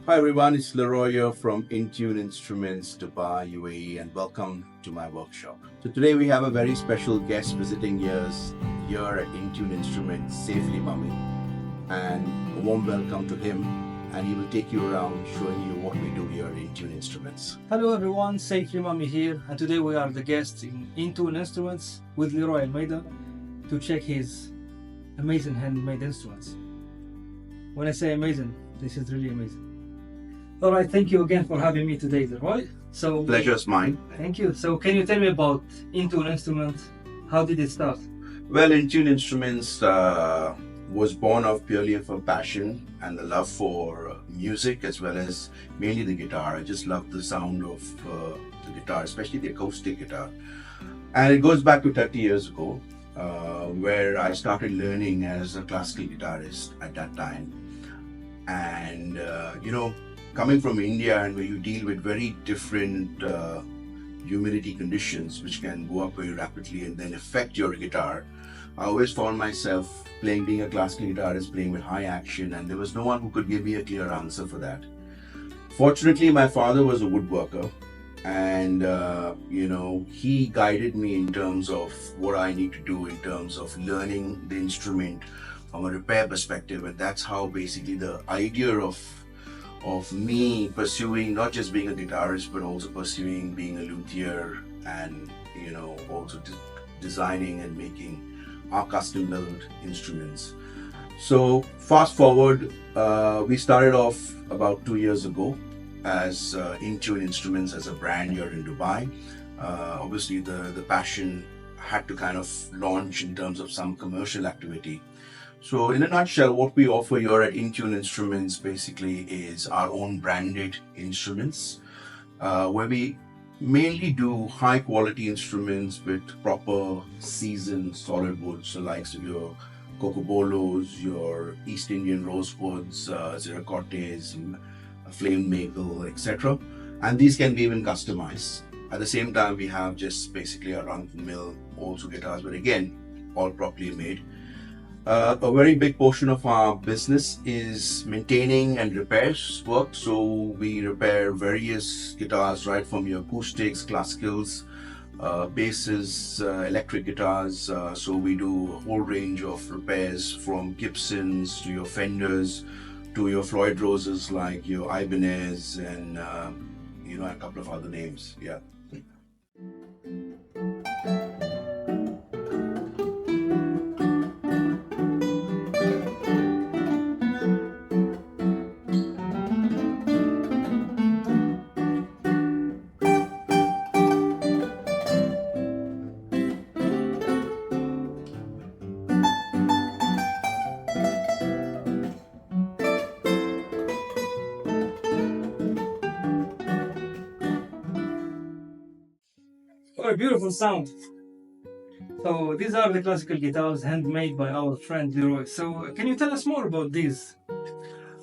Hi everyone, it's Leroy here from InTune Instruments, Dubai, UAE, and welcome to my workshop. So today we have a very special guest visiting us here at InTune Instruments, Safely Mummy, and a warm welcome to him. And he will take you around showing you what we do here at InTune Instruments. Hello everyone, Safely Mummy here, and today we are the guests in InTune Instruments with Leroy Almeida to check his amazing handmade instruments. When I say amazing, this is really amazing. All right, thank you again for having me today, Leroy. So Pleasure's mine. thank you. So can you tell me about InTune Instruments? How did it start? Well, InTune Instruments was born of purely of a passion and the love for music as well as mainly the guitar. I just love the sound of the guitar, especially the acoustic guitar. And it goes back to 30 years ago, where I started learning as a classical guitarist at that time. And, coming from India and where you deal with very different humidity conditions which can go up very rapidly and then affect your guitar, I always found myself being a classical guitarist, playing with high action, and there was no one who could give me a clear answer for that. Fortunately, my father was a woodworker, and he guided me in terms of what I need to do in terms of learning the instrument from a repair perspective, and that's how basically the idea of me pursuing not just being a guitarist but also pursuing being a luthier and also designing and making our custom built instruments. So fast forward, we started off about 2 years ago as InTune Instruments as a brand here in Dubai. Obviously the passion had to kind of launch in terms of some commercial activity. So in a nutshell, what we offer here at InTune Instruments basically is our own branded instruments, where we mainly do high quality instruments with proper seasoned solid woods, so likes of your cocobolos, your East Indian rosewoods, ziricotes, flame maple, etc. And these can be even customized. At the same time, we have just basically a run-of-the-mill also guitars, but again, all properly made. A very big portion of our business is maintaining and repairs work. So we repair various guitars, right from your acoustics, classicals, basses, electric guitars. So we do a whole range of repairs from Gibsons to your Fenders to your Floyd Roses like your Ibanez and a couple of other names. Yeah. What a beautiful sound. So these are the classical guitars handmade by our friend Leroy. So can you tell us more about these?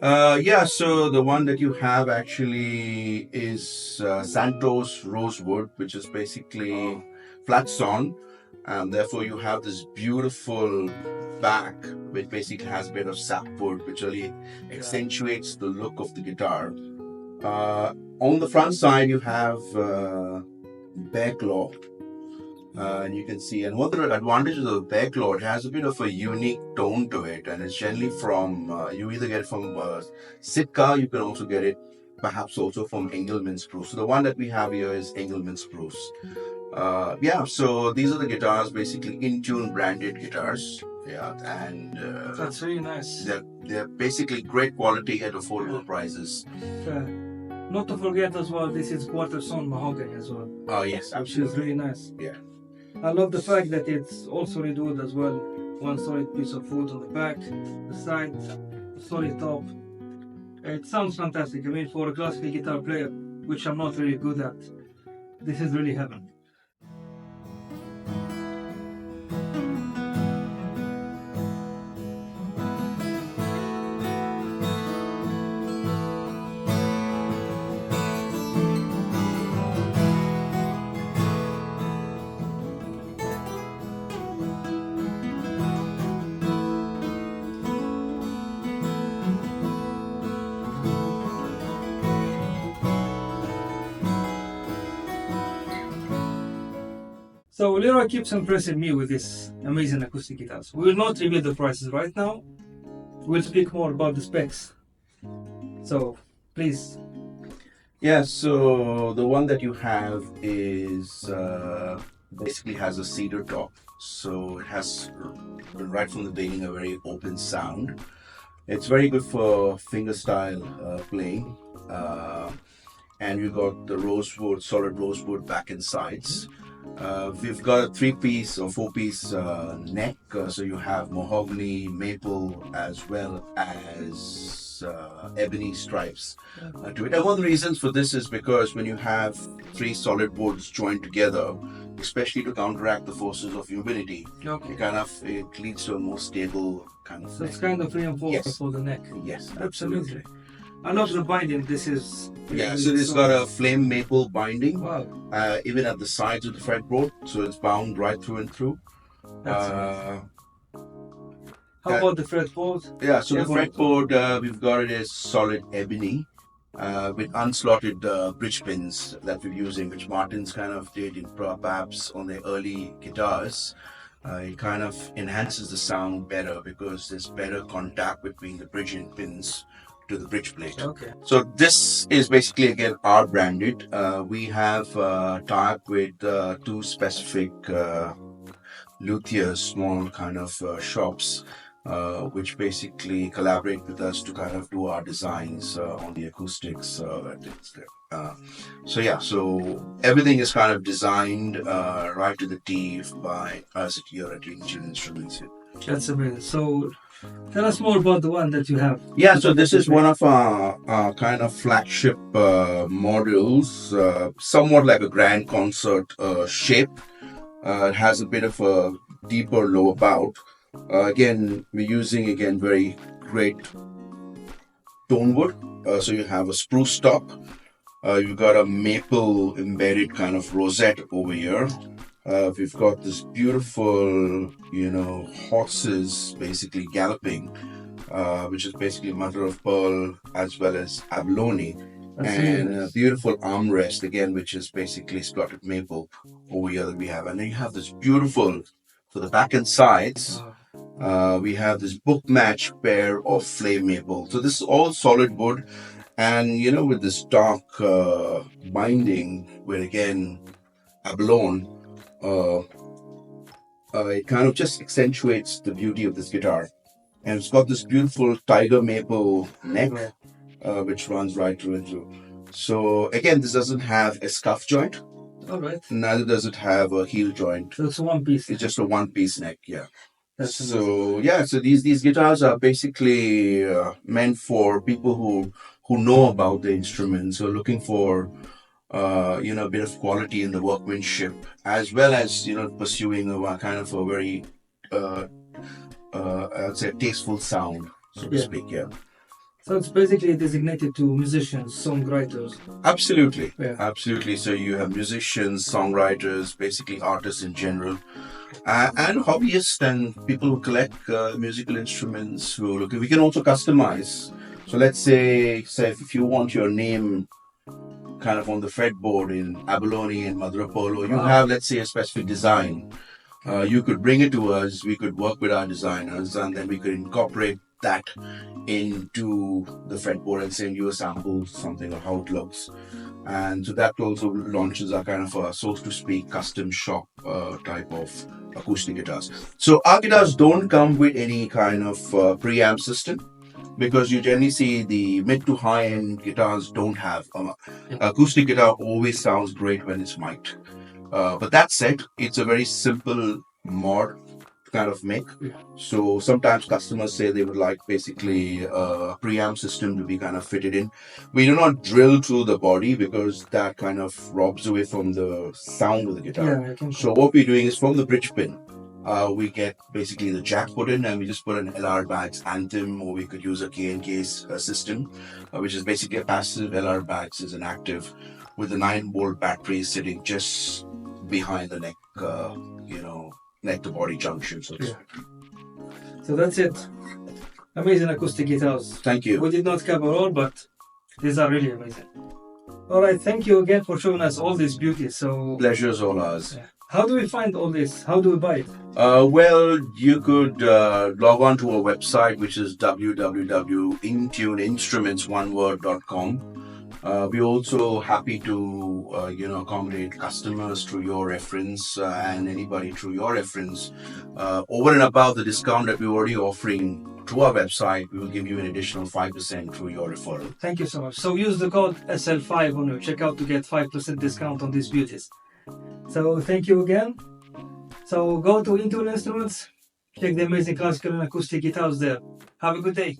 So the one that you have actually is Santos Rosewood, which is basically flat sawn, and therefore you have this beautiful back, which basically has a bit of sapwood, which really accentuates the look of the guitar. On the front side, you have bear claw. And you can see, and one of the advantages of the bear claw, it has a bit of a unique tone to it, and it's generally from you either get it from Sitka, you can also get it perhaps also from Engelmann spruce. So the one that we have here is Engelmann spruce. So these are the guitars, basically InTune branded guitars. Yeah, and That's really nice. they're basically great quality at affordable prices. Not to forget as well, this is quarter sawn mahogany as well. Oh yes, Which is really nice. Yeah. I love the fact that it's also solid wood as well. One solid piece of wood on the back, the side, the solid top. It sounds fantastic. I mean, for a classical guitar player, which I'm not really good at, this is really heaven. So Leroy keeps impressing me with this amazing acoustic guitars. We will not reveal the prices right now. We'll speak more about the specs. So please. Yeah, so the one that you have is basically has a cedar top. So it has right from the beginning a very open sound. It's very good for fingerstyle playing. And you got the rosewood, solid rosewood back and sides. We've got a 3-piece or 4-piece neck, so you have mahogany, maple, as well as ebony stripes to it. And one of the reasons for this is because when you have 3 solid woods joined together, especially to counteract the forces of humidity, it leads to a more stable kind of So thing. it's kind of reinforced Yes. for the neck. Yes, Absolutely. I love the binding. This is so it's got a flame maple binding, wow. even at the sides of the fretboard, so it's bound right through and through. That's Uh, How about the fretboard? yeah, so the Ebony. fretboard we've got it as solid ebony with unslotted bridge pins that we're using, which Martin's kind of did in perhaps on their early guitars. It kind of enhances the sound better because there's better contact between the bridging pins to the bridge plate. Okay. So this is basically again R branded. We have tie-up with 2 specific luthiers, small kind of shops, which basically collaborate with us to kind of do our designs on the acoustics. So everything is kind of designed right to the T by us here at InTune Instruments. That's amazing. So tell us more about the one that you have. Yeah, so this is one of our kind of flagship models, somewhat like a grand concert shape. It has a bit of a deeper lower bout. Again, we're using very great tone wood. So you have a spruce top. You've got a maple embedded kind of rosette over here. We've got this beautiful, horses basically galloping, which is basically mother of pearl as well as abalone. And a beautiful armrest again, which is basically spotted maple over here that we have. And then you have this beautiful, for the back and sides, we have this book match pair of flame maple. So this is all solid wood. And with this dark binding with again abalone, it kind of just accentuates the beauty of this guitar. And it's got this beautiful tiger maple neck, which runs right through and through. So again, this doesn't have a scuff joint. All right. Neither does it have a heel joint. So it's a 1-piece. It's just a 1-piece neck, yeah. That's so amazing. So these guitars are basically meant for people who know about the instruments, who are looking for a bit of quality in the workmanship, as well as pursuing a kind of a very I'd say tasteful sound, so to speak. Yeah. So it's basically designated to musicians, songwriters. Absolutely. Yeah. Absolutely. So you have musicians, songwriters, basically artists in general, and hobbyists and people who collect musical instruments who look. We can also customize. So let's say if you want your name kind of on the fretboard in abalone and mother of pearl, or you have, let's say, a specific design, you could bring it to us. We could work with our designers, and then we could incorporate that into the fretboard and send you a sample, something of how it looks. And so that also launches our kind of a, so to speak, custom shop type of acoustic guitars. So our guitars don't come with any kind of preamp system, because you generally see the mid to high end guitars don't have acoustic guitar. Always sounds great when it's mic'd, but that said, it's a very simple mod kind of make. So sometimes customers say they would like basically a preamp system to be kind of fitted in. We do not drill through the body because that kind of robs away from the sound of the guitar. So what we're doing is from the bridge pin, we get basically the jack put in, and we just put an LR Baggs Anthem, or we could use a K&K system, which is basically a passive. LR Baggs is an active with a 9-volt battery sitting just behind the neck, neck to body junction. So that's it. Amazing acoustic guitars. Thank you. We did not cover all, but these are really amazing. All right, thank you again for showing us all this beauty. So pleasure's all ours. How do we find all this? How do we buy it? Well, you could log on to our website, which is www.intuneinstruments.com. We're also happy to accommodate customers through your reference and anybody through your reference. Over and above the discount that we're already offering through our website, we will give you an additional 5% through your referral. Thank you so much. So use the code SL5 on your checkout to get 5% discount on these beauties. So thank you again. So go to InTune Instruments, check the amazing classical and acoustic guitars there. Have a good day.